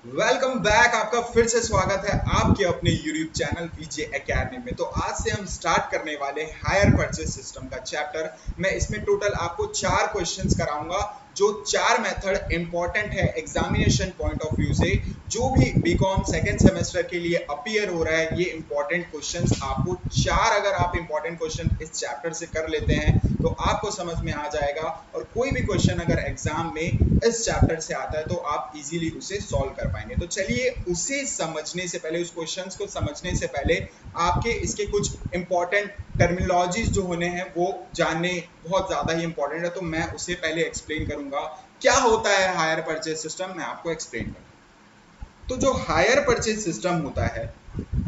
Welcome back. आपका फिर से स्वागत है आपके अपने यूट्यूब चैनल वीजे एकेडमी में। तो आज से हम स्टार्ट करने वाले हायर परचेज सिस्टम का चैप्टर। मैं इसमें टोटल आपको 4 क्वेश्चंस कराऊंगा जो 4 मेथड इंपॉर्टेंट है एग्जामिनेशन पॉइंट ऑफ व्यू से। जो भी बीकॉम सेकेंड सेमेस्टर के लिए अपीयर हो रहा है ये इंपॉर्टेंट क्वेश्चंस आपको 4 अगर आप इंपॉर्टेंट क्वेश्चन इस चैप्टर से कर लेते हैं तो आपको समझ में आ जाएगा। और कोई भी क्वेश्चन अगर एग्जाम में इस चैप्टर से आता है तो आप इजीली उसे सॉल्व कर पाएंगे। तो चलिए उसे समझने से पहले, उस क्वेश्चंस को समझने से पहले आपके इसके कुछ इंपॉर्टेंट टर्मिनोलॉजीज जो होने हैं वो जानने बहुत ज़्यादा ही इंपॉर्टेंट है। तो मैं उसे पहले एक्सप्लेन करूंगा क्या होता है हायर परचेज सिस्टम। मैं आपको एक्सप्लेन करूंगा। तो जो हायर परचेज सिस्टम होता है,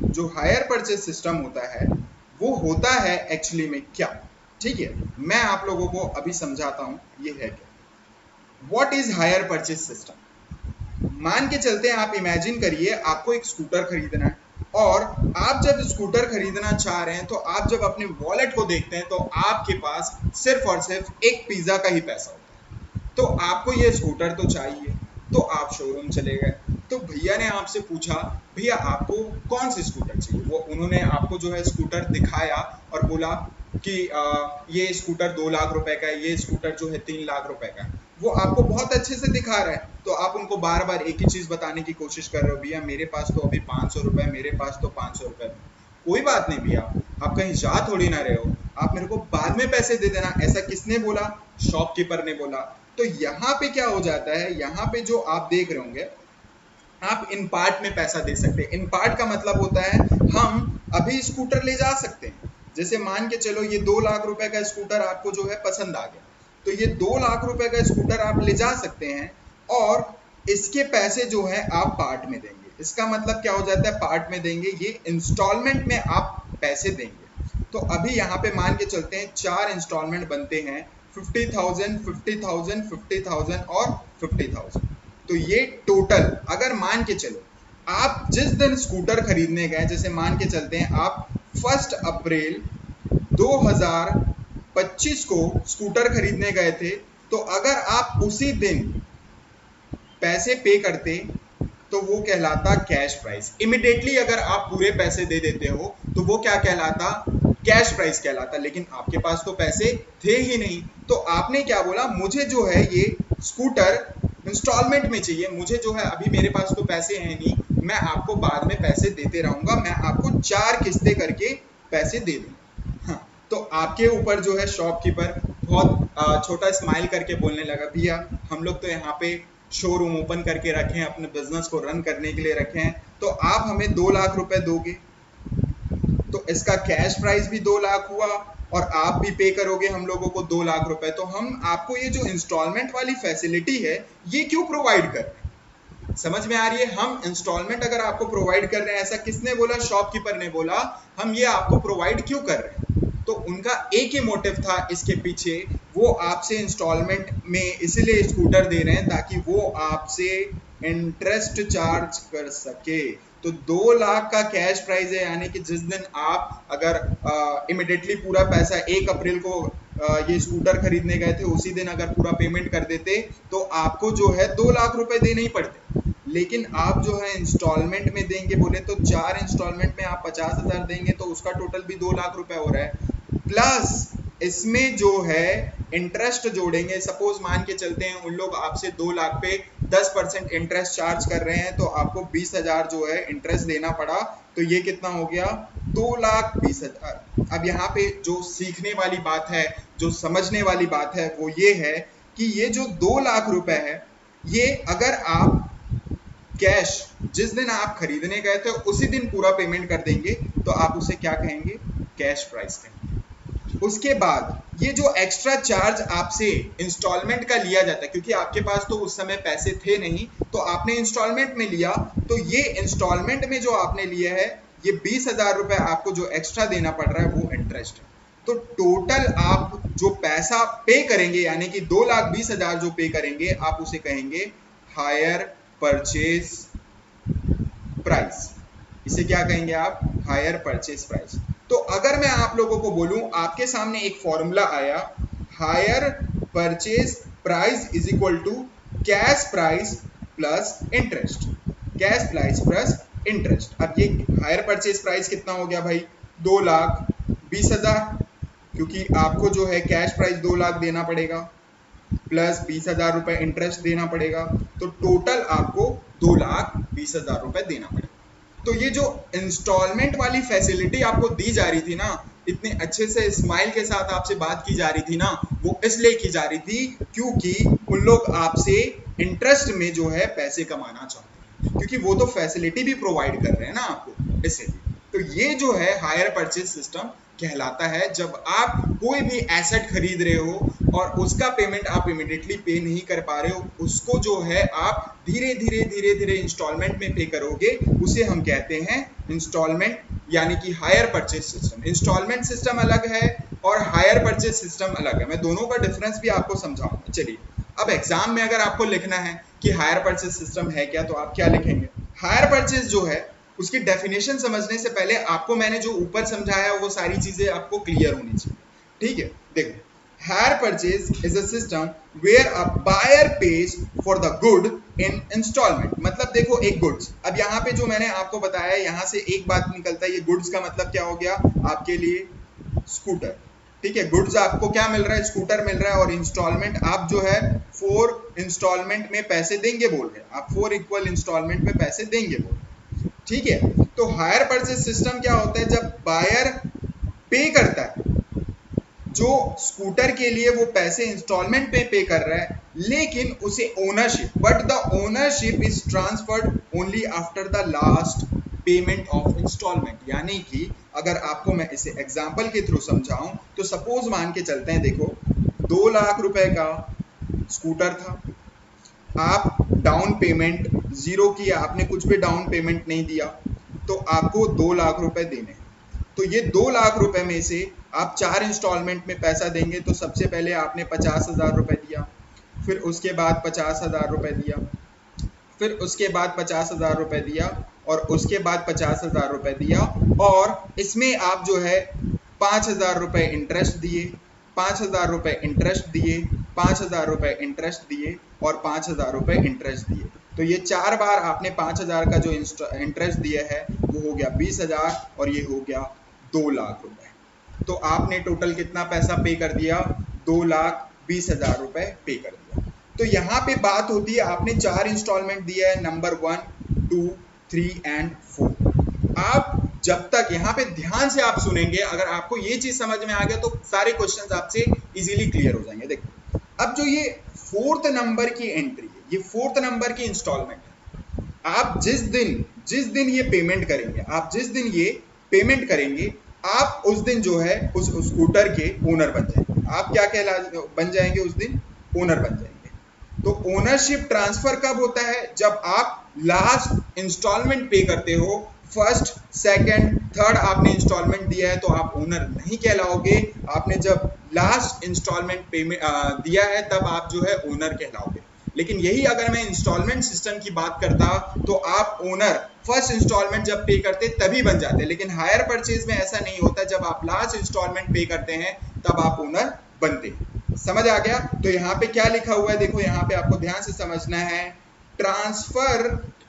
जो हायर परचेज सिस्टम होता है वो होता है एक्चुअली में क्या, ठीक है। मैं आप लोगों को अभी समझाता हूं ये है क्या। What is higher purchase system. मान के चलते हैं, आप इमेजिन करिए आपको एक स्कूटर खरीदना है और आप जब स्कूटर खरीदना चाह रहे हैं तो आप जब अपने वॉलेट को देखते हैं तो आपके पास सिर्फ और सिर्फ एक पिज्जा का ही पैसा होता है। तो आपको ये स्कूटर तो चाहिए, तो आप शोरूम चले गए। तो भैया ने आपसे पूछा भैया आपको कौन सी स्कूटर चाहिए। वो उन्होंने आपको जो है स्कूटर दिखाया और बोला कि ये स्कूटर 2 लाख रुपए का है, ये स्कूटर जो है 3 लाख रुपए का है। वो आपको बहुत अच्छे से दिखा रहा है तो आप उनको बार बार एक ही चीज बताने की कोशिश कर रहे हो, भैया मेरे पास तो अभी 500 रुपए, मेरे पास तो 500 रुपए। कोई बात नहीं भैया, आप कहीं जा थोड़ी ना रहे हो, आप मेरे को बाद में पैसे दे देना। ऐसा किसने बोला? शॉपकीपर ने बोला। तो यहाँ पे क्या हो जाता है, यहाँ पे जो आप देख रहे होंगे आप इन पार्ट में पैसा दे सकते हैं। इन पार्ट का मतलब होता है हम अभी स्कूटर ले जा सकते हैं। जैसे मान के चलो ये 2 लाख रुपए का स्कूटर आपको जो है पसंद आ गया, तो ये 2 लाख रुपए का स्कूटर आप ले जा सकते हैं और इसके पैसे जो है आप पार्ट में देंगे। इसका मतलब क्या हो जाता है, पार्ट में देंगे, ये इंस्टॉलमेंट में आप पैसे देंगे। तो अभी यहाँ पे मान के चलते हैं 4 इंस्टॉलमेंट बनते हैं, 50,000, 50,000, 50,000 और 50,000। तो ये टोटल अगर मान के चलो आप जिस दिन स्कूटर खरीदने गए, जैसे मान के चलते हैं आप 1 अप्रैल 2025 को स्कूटर खरीदने गए थे, तो अगर आप उसी दिन पैसे पे करते तो वो कहलाता कैश प्राइस। इमिडिएटली अगर आप पूरे पैसे दे देते हो तो वो क्या कहलाता? कैश प्राइस कहलाता। लेकिन आपके पास तो पैसे थे ही नहीं, तो आपने क्या बोला, मुझे जो है ये स्कूटर इंस्टॉलमेंट में चाहिए, मुझे जो है अभी मेरे पास तो पैसे हैं नहीं, मैं आपको बाद में पैसे देते रहूंगा, मैं आपको 4 किस्तें करके पैसे दे दूंगा। हाँ, तो आपके ऊपर जो है शॉपकीपर बहुत छोटा स्माइल करके बोलने लगा, भैया हम लोग तो यहाँ पे शोरूम ओपन करके रखे हैं, अपने बिजनेस को रन करने के लिए रखे हैं, तो आप हमें 2 लाख रुपए दोगे। तो इसका कैश प्राइस भी 2 लाख हुआ और आप भी पे करोगे हम लोगों को 2 लाख रुपए। तो हम आपको ये जो इंस्टॉलमेंट वाली फैसिलिटी है ये क्यों प्रोवाइड कर रहे हैं? समझ में आ रही है? हम इंस्टॉलमेंट अगर आपको प्रोवाइड कर रहे हैं, ऐसा किसने बोला? शॉपकीपर ने बोला हम ये आपको प्रोवाइड क्यों कर रहे हैं। तो उनका एक ही मोटिव था इसके पीछे, वो आपसे इंस्टॉलमेंट में इसलिए स्कूटर दे रहे हैं ताकि वो आपसे इंटरेस्ट चार्ज कर सके। तो 2 लाख का कैश प्राइस है, यानी कि जिस दिन आप अगर इमिडिएटली पूरा पैसा 1 अप्रैल को ये स्कूटर खरीदने गए थे उसी दिन अगर पूरा पेमेंट कर देते तो आपको जो है 2 लाख रुपए देने ही पड़ते। लेकिन आप जो है इंस्टॉलमेंट में देंगे बोले तो 4 इंस्टॉलमेंट में आप 50,000 देंगे तो उसका टोटल भी 2 लाख रुपए हो रहा है। प्लस इसमें जो है इंटरेस्ट जोड़ेंगे। सपोज मान के चलते हैं उन लोग आपसे 2 लाख पे 10% इंटरेस्ट चार्ज कर रहे हैं तो आपको 20,000 जो है इंटरेस्ट देना पड़ा। तो ये कितना हो गया? 2,20,000। अब यहाँ पे जो सीखने वाली बात है, जो समझने वाली बात है वो ये है कि ये जो 2 लाख रुपए है ये अगर आप कैश जिस दिन आप खरीदने गए थे उसी दिन पूरा पेमेंट कर देंगे तो आप उसे क्या कहेंगे? कैश प्राइस कहेंगे। उसके बाद ये जो एक्स्ट्रा चार्ज आपसे इंस्टॉलमेंट का लिया जाता है, क्योंकि आपके पास तो उस समय पैसे थे नहीं तो आपने इंस्टॉलमेंट में लिया, तो ये इंस्टॉलमेंट में जो आपने लिया है ये 20,000 रुपए आपको जो एक्स्ट्रा देना पड़ रहा है वो इंटरेस्ट है। तो टोटल आप जो पैसा पे करेंगे यानी कि 2,20,000 जो पे करेंगे आप उसे कहेंगे हायर परचेज प्राइस। इसे क्या कहेंगे आप? Higher purchase price. तो अगर मैं आप लोगों को बोलूं, आपके सामने एक फॉर्मूला आया, hire purchase price is equal to cash price plus interest. Cash price plus interest. अब ये हायर परचेज प्राइस कितना हो गया भाई, 2,20,000, क्योंकि आपको जो है कैश प्राइस 2 लाख देना पड़ेगा प्लस 20,000 रुपए इंटरेस्ट देना पड़ेगा, तो टोटल आपको 2,20,000 रुपए देना पड़ेगा। तो ये जो इंस्टॉलमेंट वाली फैसिलिटी आपको दी जा रही थी ना, इतने अच्छे से स्माइल के साथ आपसे बात की जा रही थी ना, वो इसलिए की जा रही थी क्योंकि उन लोग आपसे इंटरेस्ट में जो है पैसे कमाना चाहते हैं, क्योंकि वो तो फैसिलिटी भी प्रोवाइड कर रहे हैं ना आपको, इसलिए। तो ये जो है हायर परचेज सिस्टम कहलाता है जब आप कोई भी एसेट खरीद रहे हो और उसका पेमेंट आप इमीडिएटली पे नहीं कर पा रहे हो, उसको जो है आप धीरे धीरे इंस्टॉलमेंट में पे करोगे, उसे हम कहते हैं इंस्टॉलमेंट, यानी कि hire purchase system. Instalment system अलग है और हायर परचेज सिस्टम अलग है, मैं दोनों का डिफरेंस भी आपको समझाऊंगा। चलिए, अब एग्जाम में अगर आपको लिखना है कि हायर परचेज सिस्टम है क्या, तो आप क्या लिखेंगे? हायर परचेज जो है उसकी डेफिनेशन समझने से पहले आपको मैंने जो ऊपर समझाया वो सारी चीजें आपको क्लियर होनी चाहिए, ठीक है? देखो, hire purchase is a system where a buyer pays for the good in instalment. मतलब देखो, एक गुड्स, अब यहाँ पे जो मैंने आपको बताया, यहाँ से एक बात निकलता है, ये गुड्स का मतलब क्या हो गया आपके लिए? स्कूटर, ठीक है? गुड्स आपको क्या मिल रहा है? स्कूटर मिल रहा है। और इंस्टॉलमेंट आप जो है 4 इंस्टॉलमेंट में पैसे देंगे बोल रहे हैं, आप 4 इक्वल इंस्टॉलमेंट में पैसे देंगे बोल रहे हैं, ठीक है? तो हायर परचेज सिस्टम क्या होता है? जब बायर पे करता है, जो स्कूटर के लिए वो पैसे इंस्टॉलमेंट पे कर रहा है, लेकिन उसे ownership, but the ownership is transferred only after the last payment of instalment. यानी कि अगर आपको मैं इसे एग्जांपल के थ्रू समझाऊं तो सपोज मान के चलते हैं, देखो 2 लाख रुपए का स्कूटर था, आप डाउन पेमेंट 0 किया, आपने कुछ भी डाउन पेमेंट नहीं दिया, तो आपको 2 लाख रुपए देने हैं। तो ये 2 लाख रुपए में से आप 4 इंस्टॉलमेंट में पैसा देंगे, तो सबसे पहले आपने 50,000 रुपए दिया, फिर उसके बाद 50,000 रुपए दिया, फिर उसके बाद 50,000 रुपए दिया, और उसके बाद 50,000 रुपए दिया, और इसमें आप जो है 5,000 रुपए इंटरेस्ट दिए, 5,000 रुपए इंटरेस्ट दिए, 5,000 रुपए इंटरेस्ट दिए, और 5,000 रुपए इंटरेस्ट दिए। तो ये 4 बार आपने 5,000 का जो इंटरेस्ट दिया है वो हो गया 20,000, और ये हो गया 2 लाख रुपए। तो आपने टोटल कितना पैसा पे कर दिया? 2,20,000 रुपए पे कर दिया। तो यहाँ पे बात होती है, आपने 4 इंस्टॉलमेंट दिया है, नंबर 1, 2, 3 एंड 4। आप जब तक यहाँ पे ध्यान से आप सुनेंगे, अगर आपको ये चीज समझ में आ गया तो सारे क्वेश्चंस आपसे इजीली क्लियर हो जाएंगे। देखो, अब जो ये 4th नंबर की एंट्री है, ये 4th नंबर की इंस्टॉलमेंट है। आप जिस दिन ये पेमेंट करेंगे, आप जिस दिन ये पेमेंट करेंगे, आप उस दिन जो है उस स्कूटर के ओनर बन जाएंगे। आप क्या बन जाएंगे? उस दिन ओनर बन जाएंगे। तो ओनरशिप ट्रांसफर कब होता है? जब आप लास्ट इंस्टॉलमेंट पे करते हो, फर्स्ट, सेकंड, थर्ड आपने इंस्टॉलमेंट दिया है तो आप ओनर नहीं कहलाओगे। आपने जब लास्ट इंस्टॉलमेंट पेमेंट दिया है तब आप जो है ओनर कहलाओगे। लेकिन यही अगर मैं इंस्टॉलमेंट सिस्टम की बात करता तो आप ओनर फर्स्ट इंस्टॉलमेंट जब पे करते तभी बन जाते। लेकिन हायर परचेज में ऐसा नहीं होता, जब आप लास्ट इंस्टॉलमेंट पे करते हैं तब आप ओनर बनते। समझ आ गया? तो यहाँ पे क्या लिखा हुआ है, देखो यहाँ पे आपको ध्यान से समझना है, transfer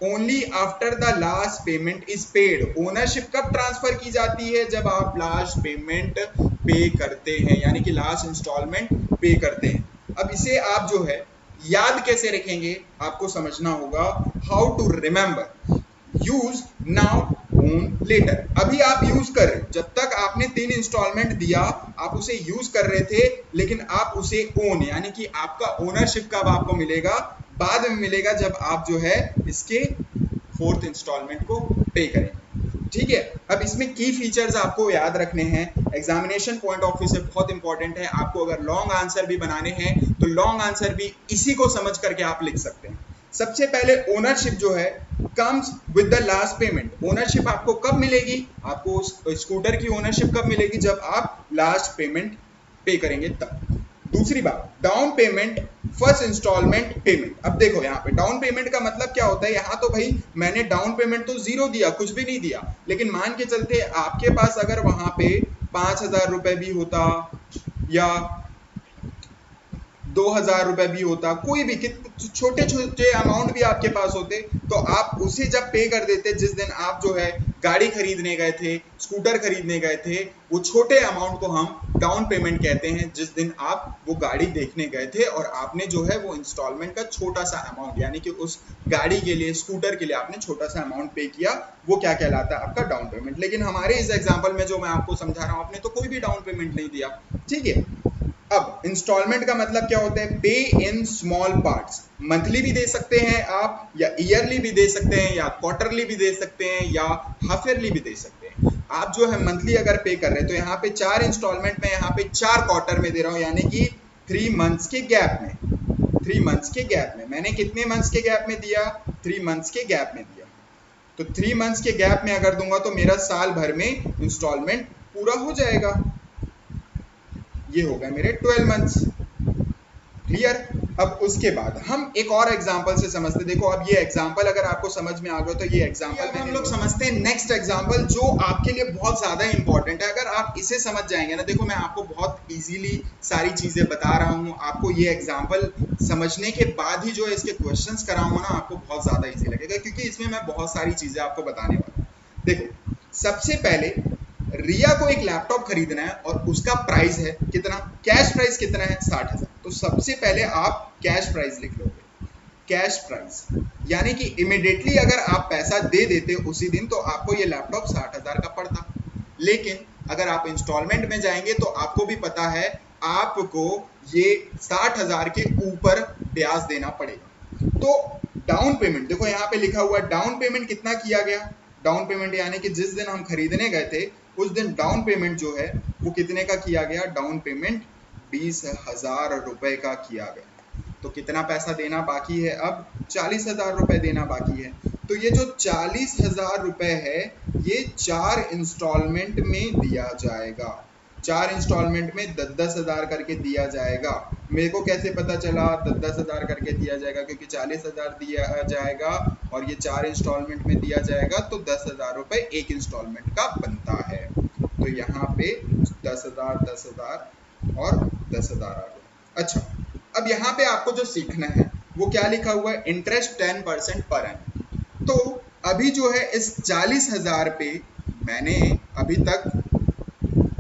only after the last payment is paid. Ownership कब ट्रांसफर की जाती है? जब आप लास्ट पेमेंट पे करते हैं, यानी कि लास्ट इंस्टॉलमेंट पे करते हैं। अब इसे आप जो है याद कैसे रखेंगे आपको समझना होगा। How to remember, use now own later. अभी आप यूज कर रहे, जब तक आपने 3 इंस्टॉलमेंट दिया आप उसे यूज कर रहे थे, लेकिन आप उसे ओन, यानी कि आपका ओनरशिप कब आपको मिलेगा? बाद में मिलेगा, जब आप जो है इसके 4th इंस्टॉलमेंट को पे करेंगे। ठीक है? अब इसमें की फीचर्स आपको याद रखने हैं, एग्जामिनेशन पॉइंट ऑफ व्यू से बहुत इंपॉर्टेंट है। आपको अगर लॉन्ग आंसर भी बनाने हैं तो लॉन्ग आंसर भी इसी को समझ करके आप लिख सकते हैं। सबसे पहले ओनरशिप जो है comes with the last payment. Ownership आपको कब मिलेगी? आपको स्कूटर की ओनरशिप कब मिलेगी? जब आप लास्ट पेमेंट पे करेंगे तब। दूसरी बात, down payment, first instalment payment. अब देखो यहाँ पे डाउन पेमेंट का मतलब क्या होता है। यहाँ तो भाई मैंने डाउन पेमेंट तो 0 दिया, कुछ भी नहीं दिया, लेकिन मान के चलते आपके पास अगर वहां पे 5,000 रुपए भी होता या 2,000 रुपए भी होता, कोई भी छोटे छोटे अमाउंट भी आपके पास होते, तो आप उसे जब पे कर देते जिस दिन आप जो है गाड़ी खरीदने गए थे, स्कूटर खरीदने गए थे, वो छोटे अमाउंट को हम डाउन पेमेंट कहते हैं। जिस दिन आप वो गाड़ी देखने गए थे और आपने जो है वो इंस्टॉलमेंट का छोटा सा अमाउंट, यानी कि उस गाड़ी के लिए, स्कूटर के लिए आपने छोटा सा अमाउंट पे किया, वो क्या कहलाता है? आपका डाउन पेमेंट। लेकिन हमारे इस एग्जाम्पल में जो मैं आपको समझा रहा हूँ, आपने तो कोई भी डाउन पेमेंट नहीं दिया, ठीक है। अब इंस्टॉलमेंट का मतलब क्या होता है? पे इन स्मॉल पार्ट्स। मंथली भी दे सकते हैं आप, या ईयरली भी दे सकते हैं, या क्वार्टरली भी दे सकते हैं, या हाफ ईयरली भी दे सकते हैं। आप जो है मंथली अगर पे कर रहे हैं तो यहाँ पे 4 इंस्टॉलमेंट में, यहाँ पे 4 क्वार्टर में दे रहा हूँ, यानी कि 3 मंथ्स के गैप में। 3 मंथ्स के गैप में मैंने कितने मंथ्स के गैप में दिया? 3 मंथ्स के गैप में दिया। तो 3 मंथ्स के गैप में अगर दूंगा तो मेरा साल भर में इंस्टॉलमेंट पूरा हो जाएगा। ये हो गए मेरे 12 मंथ्स। क्लियर? अब उसके बाद हम एक और एग्जांपल से समझते। देखो अब ये एग्जांपल अगर आपको समझ में आ गया तो ये एग्जांपल हम लोग समझते हैं नेक्स्ट एग्जांपल, जो आपके लिए बहुत ज्यादा इंपॉर्टेंट है। अगर आप इसे समझ जाएंगे ना, देखो मैं आपको बहुत इजीली सारी चीजें बता रहा हूँ, आपको ये एग्जांपल समझने के बाद ही जो है इसके क्वेश्चंस कराऊंगा ना, आपको बहुत ज्यादा इजी लगेगा, क्योंकि इसमें मैं बहुत सारी चीजें आपको बताने वाला हूँ। देखो सबसे पहले रिया को एक लैपटॉप खरीदना है और उसका प्राइस है कितना? कैश प्राइस कितना है? 60,000। तो सबसे पहले आप कैश प्राइस लिख लोगे, कैश प्राइस, यानी कि इमिडिएटली अगर आप पैसा दे देते उसी दिन तो आपको ये लैपटॉप 60,000 का पड़ता। लेकिन अगर आप इंस्टॉलमेंट में जाएंगे तो आपको भी पता है आपको ये 60,000 के ऊपर ब्याज देना पड़ेगा। तो डाउन पेमेंट देखो यहाँ पे लिखा हुआ है, डाउन पेमेंट कितना किया गया? डाउन पेमेंट यानी कि जिस दिन हम खरीदने गए थे उस दिन डाउन पेमेंट जो है वो कितने का किया गया? डाउन पेमेंट 20,000 रुपए का किया गया। तो कितना पैसा देना बाकी है? अब 40,000 रुपए देना बाकी है। तो ये जो 40,000 रुपए है ये 4 इंस्टॉलमेंट में दिया जाएगा। 4 इंस्टॉलमेंट में 10,000 करके दिया जाएगा। मेरे को कैसे पता चला 10,000 करके दिया जाएगा? क्योंकि 40,000 दिया जाएगा और ये 4 इंस्टॉलमेंट में दिया जाएगा, तो 10,000 रुपए एक इंस्टॉलमेंट का बनता है। तो यहाँ पे 10,000, 10,000 और 10,000 आ गया। अच्छा, अब यहाँ पे आपको जो सीखना है वो क्या लिखा हुआ है? Interest 10% per annum. तो अभी जो है इस 40,000 पे मैंने अभी तक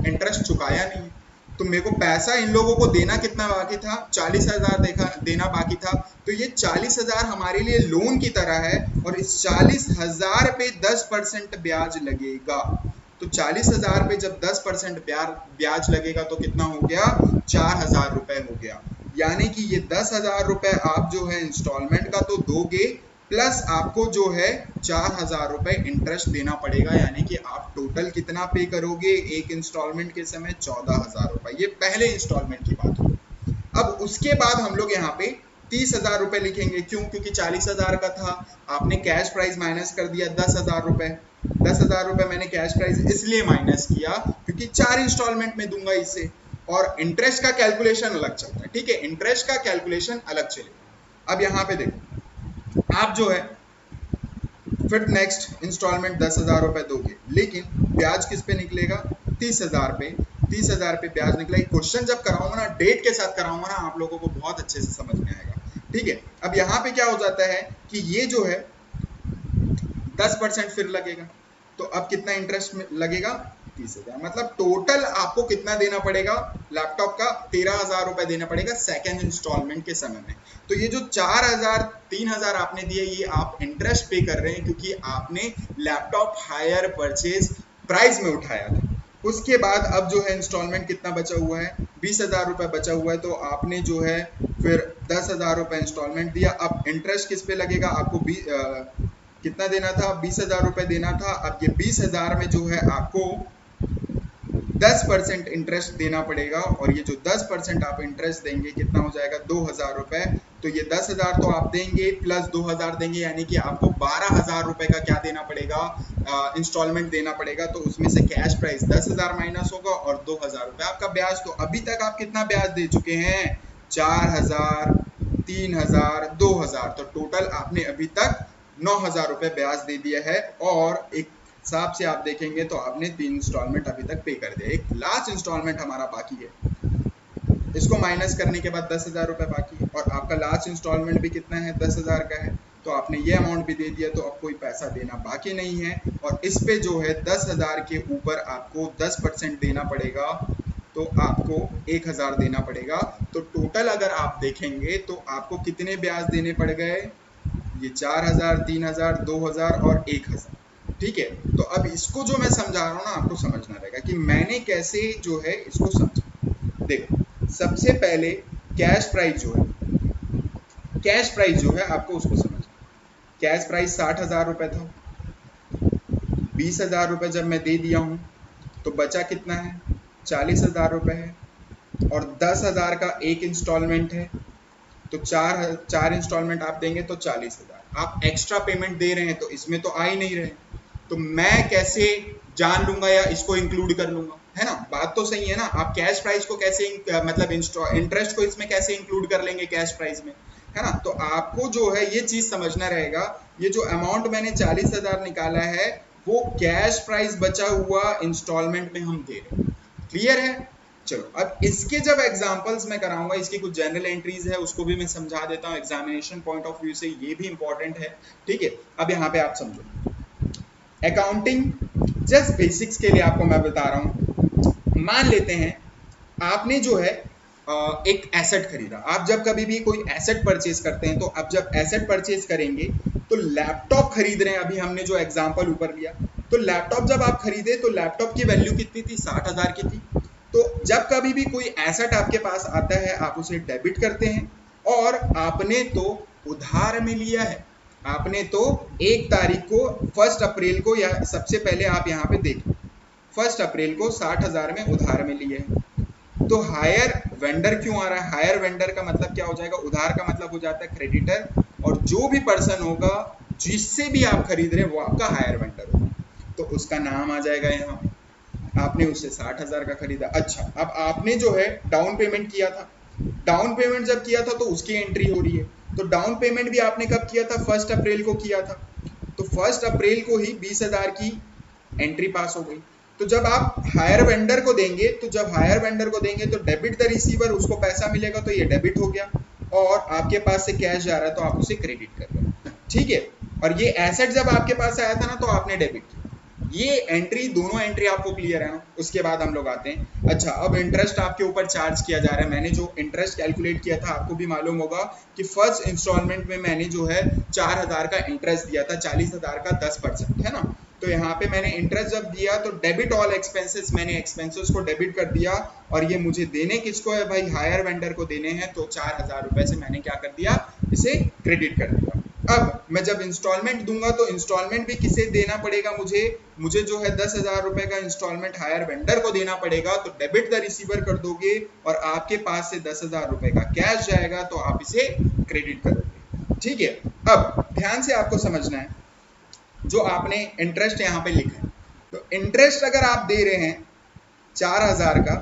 इंटरेस्ट चुकाया नहीं, तो मेरे को पैसा इन लोगों को देना कितना बाकी था? 40,000 देना बाकी था। तो ये 40,000 हमारे लिए लोन की तरह है और इस 40,000 पे 10% ब्याज लगेगा। तो 40,000 पे जब 10% ब्याज लगेगा तो कितना हो गया? 4,000 रुपए हो गया। यानी कि ये 10,000 रुपए आप जो है इंस्टॉलमेंट का तो दोगे, प्लस आपको जो है 4,000 रुपए इंटरेस्ट देना पड़ेगा। यानी कि आप टोटल कितना पे करोगे एक इंस्टॉलमेंट के समय? 14,000 रुपए। ये पहले इंस्टॉलमेंट की बात हो। अब उसके बाद हम लोग यहाँ पे 30,000 रुपए लिखेंगे। क्यों? क्योंकि 40,000 का था, आपने कैश प्राइस माइनस कर दिया 10,000 रुपए। 10,000 रुपए मैंने कैश प्राइस इसलिए माइनस किया क्योंकि 4 इंस्टॉलमेंट में दूंगा इसे, और इंटरेस्ट का कैलकुलेशन अलग चलता है। ठीक है, इंटरेस्ट का कैलकुलेशन अलग चलेगा। अब यहाँ पे देखो, आप जो है फिर नेक्स्ट इंस्टॉलमेंट 10,000 रुपए दोगे, लेकिन ब्याज किस पे निकलेगा? 30,000 पे। 30,000 पे ब्याज निकलेगा। क्वेश्चन जब कराऊंगा ना, डेट के साथ कराऊंगा ना, आप लोगों को बहुत अच्छे से समझ में आएगा। ठीक है, अब यहाँ पे क्या हो जाता है कि ये जो है 10% फिर लगेगा। तो अब कितना इंटरेस्ट लगेगा? 30,000। मतलब टोटल आपको कितना देना पड़ेगा लैपटॉप का? 13,000 रुपए देना पड़ेगा सेकेंड इंस्टॉलमेंट के समय में। तो ये जो 4,000, 3,000 आपने दिए, ये आप इंटरेस्ट पे कर रहे हैं क्योंकि आपने लैपटॉप हायर परचेज प्राइस में उठाया था। उसके बाद अब जो है इंस्टॉलमेंट कितना बचा हुआ है? 20,000 रुपए बचा हुआ है। तो आपने जो है फिर 10,000 रुपए इंस्टॉलमेंट दिया। अब इंटरेस्ट किस पे लगेगा? आपको कितना देना था? 20,000 रुपए देना था। अब ये 20,000 में जो है आपको 10% इंटरेस्ट देना पड़ेगा, और ये जो 10% आप इंटरेस्ट देंगे कितना हो जाएगा? 2,000 रुपए। तो ये 10,000 तो आप देंगे प्लस 2,000 देंगे, यानी कि आपको 12,000 रुपए का क्या देना पड़ेगा? इंस्टॉलमेंट देना पड़ेगा। तो उसमें से कैश प्राइस 10,000 माइनस होगा और 2,000 रुपए आपका ब्याज। तो अभी तक आप कितना ब्याज दे चुके हैं? 4,000, 3,000, 2,000। तो टोटल आपने अभी तक 9,000 रुपए ब्याज दे दिया है। और एक हिसाब से आप देखेंगे तो आपने 3 इंस्टॉलमेंट अभी तक पे कर दिया। एक लास्ट इंस्टॉलमेंट हमारा बाकी है। इसको माइनस करने के बाद 10,000 रुपये बाकी है, और आपका लास्ट इंस्टॉलमेंट भी कितना है, 10,000 का है, तो आपने ये अमाउंट भी दे दिया, तो अब कोई पैसा देना बाकी नहीं है। और इस पे जो है 10,000 के ऊपर आपको 10% देना पड़ेगा, तो आपको 1,000 देना पड़ेगा। तो टोटल अगर आप देखेंगे तो आपको कितने ब्याज देने पड़ गए, ये 4,000, 3,000, 2,000 और 1,000। ठीक है, तो अब इसको जो मैं समझा रहा हूँ ना, आपको समझना रहेगा कि मैंने कैसे जो है इसको समझा। देखो, सबसे पहले कैश प्राइस जो है, कैश प्राइस जो है आपको उसको समझना। कैश प्राइस 60,000 रुपये था, 20,000 रुपये जब मैं दे दिया हूँ तो बचा कितना है, 40,000 रुपये है, और 10,000 का एक इंस्टॉलमेंट है, तो चार इंस्टॉलमेंट आप देंगे तो 40,000 आप एक्स्ट्रा पेमेंट दे रहे हैं, तो इसमें तो आ ही नहीं रहे, तो मैं कैसे जान लूंगा या इसको इंक्लूड कर लूंगा, है ना? बात तो सही है ना? आप कैश प्राइस को कैसे मतलब इंटरेस्ट को इसमें कैसे इंक्लूड कर लेंगे कैश प्राइस में, है ना? तो आपको जो है ये चीज समझना रहेगा, ये जो अमाउंट मैंने 40,000 निकाला है वो कैश प्राइस बचा हुआ इंस्टॉलमेंट में हम दे रहे हैं। क्लियर है? चलो, अब इसके जब एग्जांपल्स मैं कराऊंगा, इसकी कुछ जनरल एंट्रीज है उसको भी मैं समझा देता हूँ, एग्जामिनेशन पॉइंट ऑफ व्यू से ये भी इंपॉर्टेंट है। ठीक है, अब यहाँ पे आप समझो, अकाउंटिंग जस्ट बेसिक्स के लिए आपको मैं बता रहा हूँ। मान लेते हैं आपने जो है एक एसेट खरीदा। आप जब कभी भी कोई एसेट परचेज करते हैं, तो आप जब एसेट परचेज करेंगे तो लैपटॉप खरीद रहे हैं, अभी हमने जो एग्जांपल ऊपर लिया, तो लैपटॉप जब आप खरीदे तो लैपटॉप की वैल्यू कितनी थी, 60,000 की थी। तो जब कभी भी कोई एसेट आपके पास आता है आप उसे डेबिट करते हैं, और आपने तो उधार में लिया है, आपने तो 1 तारीख को 1 अप्रैल को, या सबसे पहले आप यहाँ पे देखें 1 अप्रैल को 60,000 में उधार में लिए हैं। तो हायर वेंडर क्यों आ रहा है? हायर वेंडर का मतलब क्या हो जाएगा, उधार का मतलब हो जाता है क्रेडिटर, और जो भी पर्सन होगा जिससे भी आप खरीद रहे हैं वो आपका हायर वेंडर होगा, तो उसका नाम आ जाएगा यहाँ। आपने उससे 60,000 का खरीदा। अच्छा, अब आपने जो है डाउन पेमेंट किया था, डाउन पेमेंट जब किया था तो उसकी एंट्री हो रही है। तो डाउन पेमेंट भी आपने कब किया था, 1 अप्रैल को किया था, तो 1 अप्रैल को ही 20,000 की एंट्री पास हो गई। तो जब आप हायर वेंडर को देंगे, तो डेबिट द रिसीवर, उसको पैसा मिलेगा, तो ये डेबिट हो गया, और आपके पास से कैश जा रहा है तो आप उसे क्रेडिट कर रहे हो। ठीक है, और ये एसेट जब आपके पास आया था ना तो आपने डेबिट किया। ये एंट्री, दोनों एंट्री आपको क्लियर है ना? उसके बाद हम लोग आते हैं, अच्छा अब इंटरेस्ट आपके ऊपर चार्ज किया जा रहा है। मैंने जो इंटरेस्ट कैलकुलेट किया था आपको भी मालूम होगा कि फर्स्ट इंस्टॉलमेंट में मैंने जो है 4,000 का इंटरेस्ट दिया था, 40,000 का 10%, है ना? तो यहाँ पे मैंने इंटरेस्ट जब दिया तो डेबिट ऑल एक्सपेंसेस, मैंने एक्सपेंसेस को डेबिट कर दिया, और ये मुझे देने किसको है भाई, हायर वेंडर को देने हैं, तो 4,000 रुपए से मैंने क्या कर दिया, इसे क्रेडिट कर दिया। अब मैं जब इंस्टॉलमेंट दूंगा तो इंस्टॉलमेंट भी किसे देना पड़ेगा, मुझे जो है 10,000 रुपए का इंस्टॉलमेंट हायर वेंडर को देना पड़ेगा, तो डेबिट द रिसीवर कर दोगे और आपके पास से 10,000 रुपए का कैश जाएगा, तो आप इसे क्रेडिट करोगे। ठीक है, अब ध्यान से आपको समझना है, जो आपने इंटरेस्ट यहाँ पे लिखा है, तो इंटरेस्ट अगर आप दे रहे हैं 4,000 का,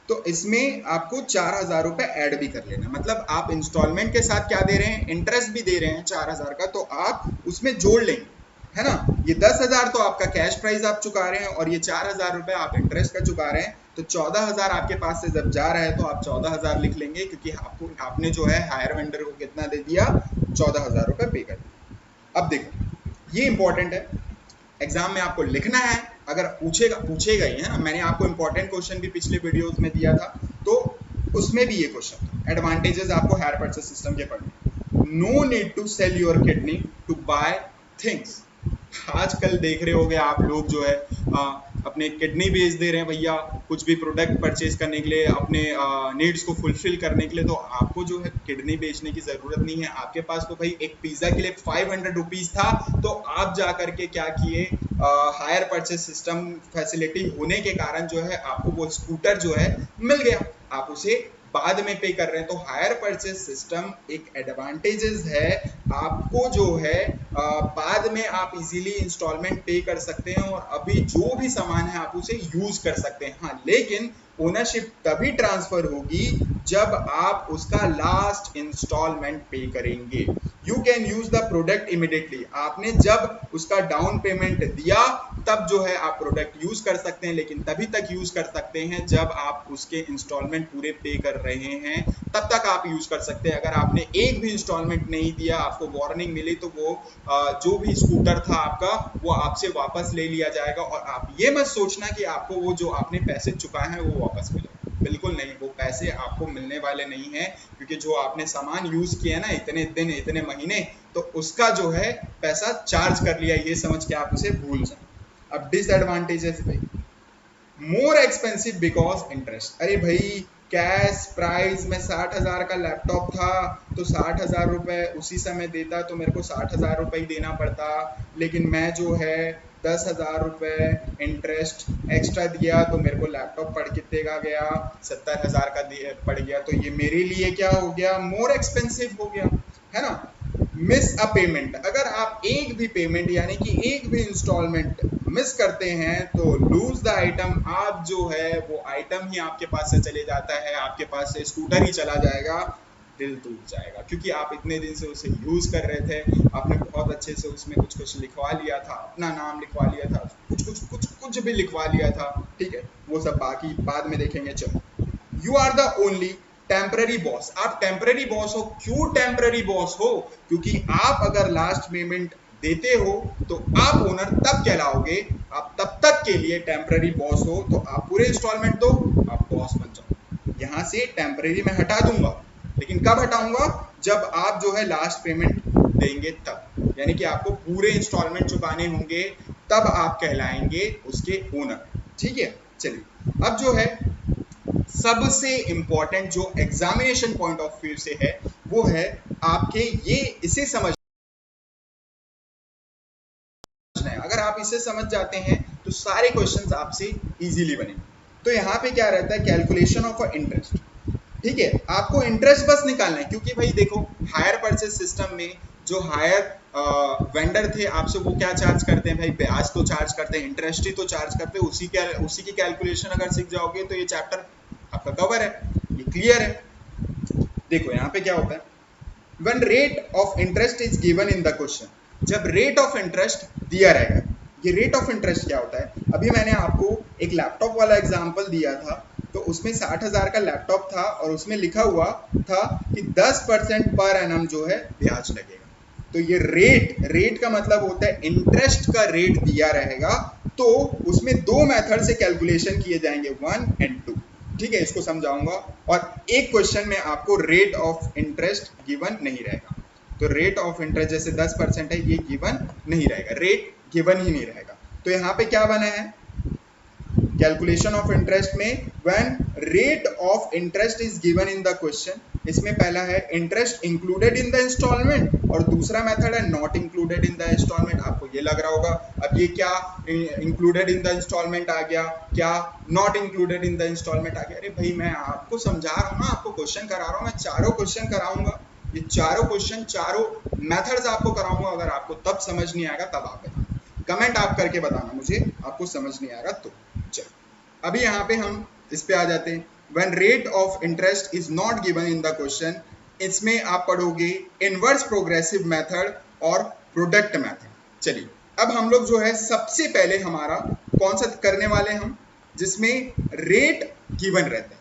तो इसमें आपको 4,000 रुपए ऐड भी कर लेना। मतलब आप इंस्टॉलमेंट के साथ क्या दे रहे हैं, इंटरेस्ट भी दे रहे हैं 4,000 का, तो आप उसमें जोड़ लेंगे, है ना? ये 10,000 तो आपका कैश प्राइस आप चुका रहे हैं, और ये 4,000 रुपए आप इंटरेस्ट का चुका रहे हैं, तो 14,000 आपके पास से जब जा रहा है तो आप 14,000 लिख लेंगे, क्योंकि आपने जो है हायर वेंडर को कितना दे दिया, 14,000 रुपए पे कर दिया। अब देखो, ये इंपॉर्टेंट है, एग्जाम में आपको लिखना है, अगर पूछेगा ही, है ना? मैंने आपको इंपॉर्टेंट क्वेश्चन भी पिछले वीडियोस में दिया था, तो उसमें भी ये क्वेश्चन था। एडवांटेजेस आपको हायर परचेज सिस्टम के पढ़ने। No need to sell your kidney to buy things. आजकल देख रहे होगे आप लोग जो है अपने किडनी बेच दे रहे हैं भैया, कुछ भी प्रोडक्ट परचेज करने के लिए, अपने नीड्स को फुलफिल करने के लिए। तो आपको जो है किडनी बेचने की जरूरत नहीं है। आपके पास तो भाई एक पिज्जा के लिए 500 रुपीज था, तो आप जा करके क्या किए, हायर परचेज सिस्टम फैसिलिटी होने के कारण जो है आपको वो स्कूटर जो है मिल गया, आप उसे बाद में पे कर रहे हैं। तो हायर परचेज सिस्टम एक एडवांटेजेस है, आपको जो है बाद में आप इजीली इंस्टॉलमेंट पे कर सकते हैं, और अभी जो भी सामान है आप उसे यूज कर सकते हैं। हाँ, लेकिन ओनरशिप तभी ट्रांसफर होगी जब आप उसका लास्ट इंस्टॉलमेंट पे करेंगे। You can use the product immediately, आपने जब उसका डाउन पेमेंट दिया तब जो है आप प्रोडक्ट यूज कर सकते हैं, लेकिन तभी तक यूज कर सकते हैं जब आप उसके इंस्टॉलमेंट पूरे पे कर रहे हैं, तब तक आप यूज कर सकते हैं। अगर आपने एक भी इंस्टॉलमेंट नहीं दिया, आपको वार्निंग मिली, तो वो जो भी स्कूटर था आपका वो आपसे वापस ले लिया जाएगा। और आप ये मत सोचना कि आपको वो जो आपने पैसे चुकाए हैं वो वापस मिलेगा, बिल्कुल नहीं, वो पैसे आपको मिलने वाले नहीं हैं, क्योंकि जो आपने सामान यूज किया ना इतने दिन इतने महीने, तो उसका जो है पैसा चार्ज कर लिया, ये समझ के आप उसे भूल जाए। अब डिसएडवांटेजेस भाई, मोर एक्सपेंसिव बिकॉज इंटरेस्ट। अरे भाई कैश प्राइस में 60,000 का लैपटॉप था तो 60,000 रुपए उसी समय देता तो मेरे को 60,000 रुपए ही देना पड़ता, लेकिन मैं जो है 10,000 रुपए इंटरेस्ट एक्स्ट्रा दिया तो मेरे को लैपटॉप पड़ कितने का गया, 70,000 का पड़ गया। तो ये मेरे लिए क्या हो गया, मोर एक्सपेंसिव हो गया, है ना। मिस अ पेमेंट, अगर आप एक भी पेमेंट यानी कि एक भी इंस्टॉलमेंट मिस करते हैं तो लूज द आइटम, आप जो है वो आइटम ही आपके पास से चले जाता है, आपके पास से स्कूटर ही चला जाएगा, दिल टूट जाएगा, क्योंकि आप इतने दिन से उसे यूज कर रहे थे, आपने बहुत अच्छे से उसमें कुछ कुछ लिखवा लिया था, अपना नाम लिखवा लिया था, कुछ भी लिखवा लिया था, ठीक है, वो सब बाकी बाद में देखेंगे। चलो, you are the only temporary boss, आप टेम्पररी बॉस हो। क्यों टेम्पररी बॉस हो, क्योंकि आप अगर लास्ट पेमेंट देते हो तो आप ओनर तब कहलाओगे, आप तब तक के लिए टेम्पररी बॉस हो, तो आप पूरे इंस्टॉलमेंट दो, आप बॉस बन जाओ। यहां से टेम्पररी मैं हटा दूंगा, लेकिन कब हटाऊंगा, जब आप जो है लास्ट पेमेंट देंगे तब, यानी कि आपको पूरे इंस्टॉलमेंट चुकाने होंगे, तब आप कहलाएंगे उसके ओनर, ठीक है। चलिए, अब जो है सबसे इंपॉर्टेंट जो एग्जामिनेशन पॉइंट ऑफ व्यू से है वो है आपके ये इसे समझना है। अगर आप इसे समझ जाते हैं तो सारे क्वेश्चंस आपसे इजीली बनेंगे। तो यहाँ पे क्या रहता है, कैलकुलेशन ऑफ इंटरेस्ट, ठीक है, आपको इंटरेस्ट बस निकालना है, क्योंकि भाई देखो हायर परचेज सिस्टम में जो हायर वेंडर थे आपसे वो क्या चार्ज करते हैं भाई, ब्याज तो चार्ज करते हैं, इंटरेस्ट ही तो चार्ज करते हैं, उसी की कैलकुलेशन अगर सीख जाओगे तो ये चैप्टर आपका कवर है, ये क्लियर है। देखो यहाँ पे क्या होता है, when rate of interest is given in the question, जब रेट ऑफ इंटरेस्ट दिया रहेगा, ये रेट ऑफ इंटरेस्ट क्या होता है, अभी मैंने आपको एक लैपटॉप वाला एग्जांपल दिया था, तो उसमें 60,000 का लैपटॉप था और उसमें लिखा हुआ था कि 10% पर एनम जो है ब्याज लगेगा। तो ये रेट का मतलब होता है इंटरेस्ट का रेट दिया रहेगा, तो उसमें दो मेथड से कैलकुलेशन किए जाएंगे, 1 and 2, ठीक है, इसको समझाऊंगा। और एक क्वेश्चन में आपको रेट ऑफ इंटरेस्ट गिवन नहीं रहेगा, तो रेट ऑफ इंटरेस्ट जैसे 10% है, ये गिवन नहीं रहेगा, रेट गिवन ही नहीं रहेगा। तो यहाँ पे क्या बना है, कैलकुलेशन ऑफ इंटरेस्ट में when rate of interest is given in the question, इसमें पहला है interest included in the instalment और दूसरा मेथड है not included in the instalment. आपको ये लग रहा होगा अब ये क्या इंक्लूडेड इन द इंस्टॉलमेंट आ गया, क्या not included in the instalment आ गया। अरे भाई मैं आपको समझा रहा हूँ ना, आपको क्वेश्चन करा रहा हूँ, मैं चारों क्वेश्चन कराऊंगा, ये चारों क्वेश्चन चारों मेथड्स आपको कराऊंगा। अगर आपको तब समझ नहीं आएगा तब आप बताना, कमेंट आप करके बताना मुझे आपको समझ नहीं आ रहा तो। चलो अभी यहाँ पे हम इस पे आ जाते हैं, when rate of interest is not given in the question, इसमें आप पढ़ोगे इनवर्स प्रोग्रेसिव मेथड और प्रोडक्ट मेथड। चलिए अब हम लोग जो है सबसे पहले हमारा कौन सा करने वाले हम, जिसमें रेट गिवन रहता है,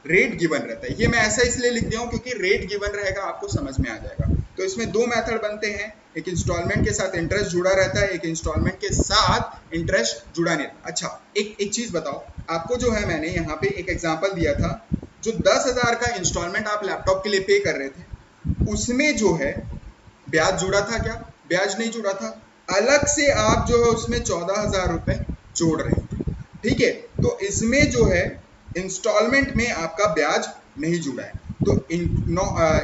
रेट गिवन रहता है, ये मैं ऐसा इसलिए लिख दिया हूं क्योंकि रेट गिवन रहेगा, आपको समझ में आ जाएगा। तो इसमें दो मेथड बनते हैं, एक इंस्टॉलमेंट के साथ इंटरेस्ट जुड़ा रहता है, एक इंस्टॉलमेंट के साथ इंटरेस्ट जुड़ा नहीं रहता। अच्छा एक चीज बताओ, आपको जो है मैंने यहाँ पे एक एग्जांपल दिया था, जो 10,000 का इंस्टॉलमेंट आप लैपटॉप के लिए पे कर रहे थे, उसमें जो है ब्याज जुड़ा था क्या, ब्याज नहीं जुड़ा था, अलग से आप जो है उसमें 14,000 रुपए जोड़ रहे थे, ठीक है। तो इसमें जो है इंस्टॉलमेंट में आपका ब्याज नहीं जुड़ा है, तो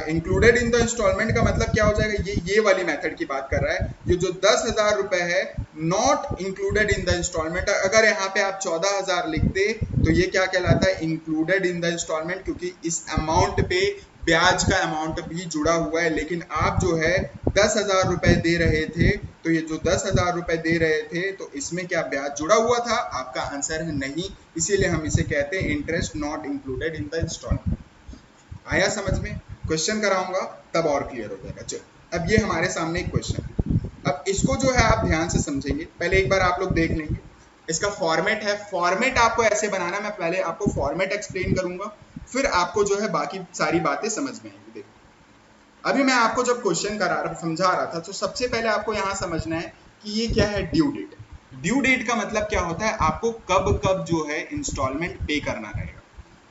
इंक्लूडेड इन द इंस्टॉलमेंट का मतलब क्या हो जाएगा, ये वाली मेथड की बात कर रहा है, ये जो 10,000 रुपए है not included in the instalment. अगर यहाँ पे आप 14,000 लिखते तो ये क्या कहलाता है, इंक्लूडेड इन द इंस्टॉलमेंट, क्योंकि इस अमाउंट पे ब्याज का अमाउंट भी जुड़ा हुआ है, लेकिन आप जो है 10,000 रुपए दे रहे थे, तो ये जो 10,000 रुपए दे रहे थे तो इसमें क्या ब्याज जुड़ा हुआ था, आपका आंसर है नहीं, इसीलिए हम इसे कहते हैं interest not included in the instalment. आया समझ में? क्वेश्चन कराऊंगा तब और क्लियर हो जाएगा। चलो अब ये हमारे सामने एक क्वेश्चन, अब इसको जो है आप ध्यान से समझेंगे। पहले एक बार आप लोग देख लेंगे, इसका फॉर्मेट है, फॉर्मेट आपको ऐसे बनाना, मैं पहले आपको फॉर्मेट एक्सप्लेन करूंगा, फिर आपको जो है बाकी सारी बातें समझ में आएंगी। देखो अभी मैं आपको जब क्वेश्चन समझा रहा था, तो सबसे पहले आपको यहाँ समझना है कि ये क्या है, ड्यू डेट। ड्यू डेट का मतलब क्या होता है, आपको कब कब जो है इंस्टॉलमेंट पे करना रहेगा।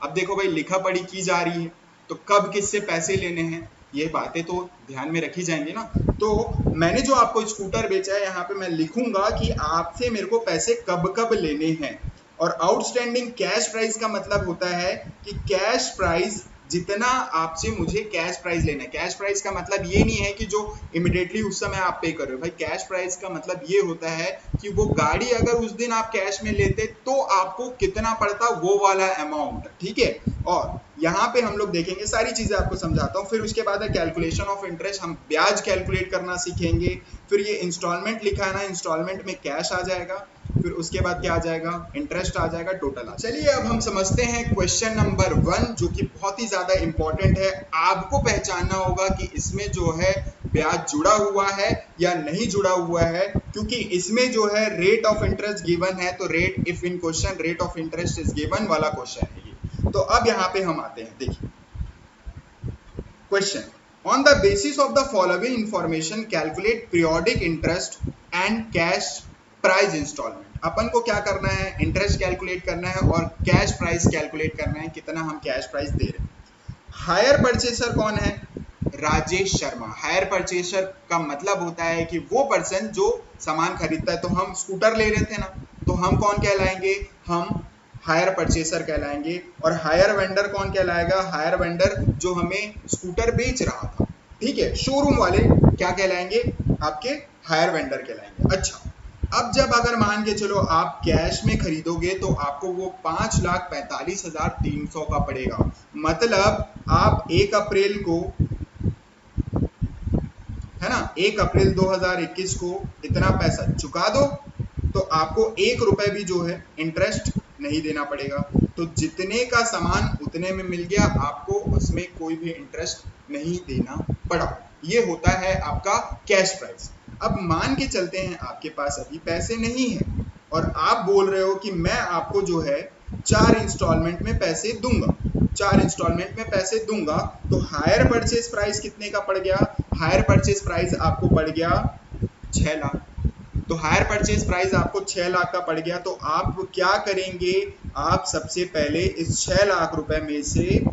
अब देखो भाई, लिखा पढ़ी की जा रही है, तो कब किससे पैसे लेने हैं, ये बातें तो ध्यान में रखी जाएंगी ना। तो मैंने जो आपको स्कूटर बेचा है, यहाँ पे मैं लिखूंगा कि आपसे मेरे को पैसे कब कब लेने हैं। और आउटस्टैंडिंग कैश प्राइस का मतलब होता है कि कैश प्राइस जितना आपसे मुझे कैश प्राइस लेना है। कैश प्राइस का मतलब ये नहीं है कि जो इमिडिएटली उस समय आप पे कर रहे हो भाई। कैश प्राइस का मतलब ये होता है कि वो गाड़ी अगर उस दिन आप कैश में लेते तो आपको कितना पड़ता, वो वाला अमाउंट, ठीक है। और यहाँ पे हम लोग देखेंगे, सारी चीजें आपको समझाता हूँ। फिर उसके बाद है कैलकुलेशन ऑफ इंटरेस्ट, हम ब्याज कैलकुलेट करना सीखेंगे। फिर ये इंस्टॉलमेंट लिखा है ना, इंस्टॉलमेंट में कैश आ जाएगा। फिर उसके बाद क्या आ जाएगा, इंटरेस्ट आ जाएगा, टोटल आ। चलिए अब हम समझते हैं क्वेश्चन नंबर 1, जो कि बहुत ही ज्यादा इंपॉर्टेंट है। आपको पहचानना होगा कि इसमें जो है ब्याज जुड़ा हुआ है या नहीं जुड़ा हुआ है, क्योंकि इसमें जो है रेट ऑफ इंटरेस्ट गिवन है। तो rate, if in question rate of interest is given वाला क्वेश्चन है ये। तो अब यहाँ पे हम आते हैं, देखिए question, on the basis of the following information calculate periodic interest and cash price instalment. अपन को क्या करना है, इंटरेस्ट कैलकुलेट करना है और कैश प्राइस कैलकुलेट करना है, कितना हम कैश प्राइस दे रहे हैं। हायर परचेसर कौन है, राजेश शर्मा। हायर परचेसर का मतलब होता है कि वो पर्सन जो सामान खरीदता है। तो हम स्कूटर ले रहे थे ना, तो हम कौन कहलाएंगे, हम हायर परचेसर कहलाएंगे। और हायर वेंडर कौन कहलाएगा, हायर वेंडर जो हमें स्कूटर बेच रहा था, ठीक है। शोरूम वाले क्या कहलाएंगे, आपके हायर वेंडर कहलाएंगे। अच्छा, अब जब अगर मान के चलो आप कैश में खरीदोगे तो आपको वो 5,45,300 का पड़ेगा। मतलब आप 1 अप्रैल को, है ना, 1 अप्रैल 2021 को इतना पैसा चुका दो, तो आपको 1 रुपए भी जो है इंटरेस्ट नहीं देना पड़ेगा। तो जितने का सामान उतने में मिल गया, आपको उसमें कोई भी इंटरेस्ट नहीं देना पड़ा। ये होता है आपका कैश प्राइस। अब मान के चलते हैं आपके पास अभी पैसे नहीं है और आप बोल रहे हो कि मैं आपको जो है 4 इंस्टॉलमेंट में पैसे दूंगा, 4 इंस्टॉलमेंट में पैसे दूंगा। तो हायर परचेज प्राइस कितने का पड़ गया, हायर परचेज प्राइस आपको पड़ गया 6 लाख। तो हायर परचेज प्राइस आपको 6 लाख का पड़ गया। तो आप क्या करेंगे, आप सबसे पहले इस 6 लाख रुपए में से,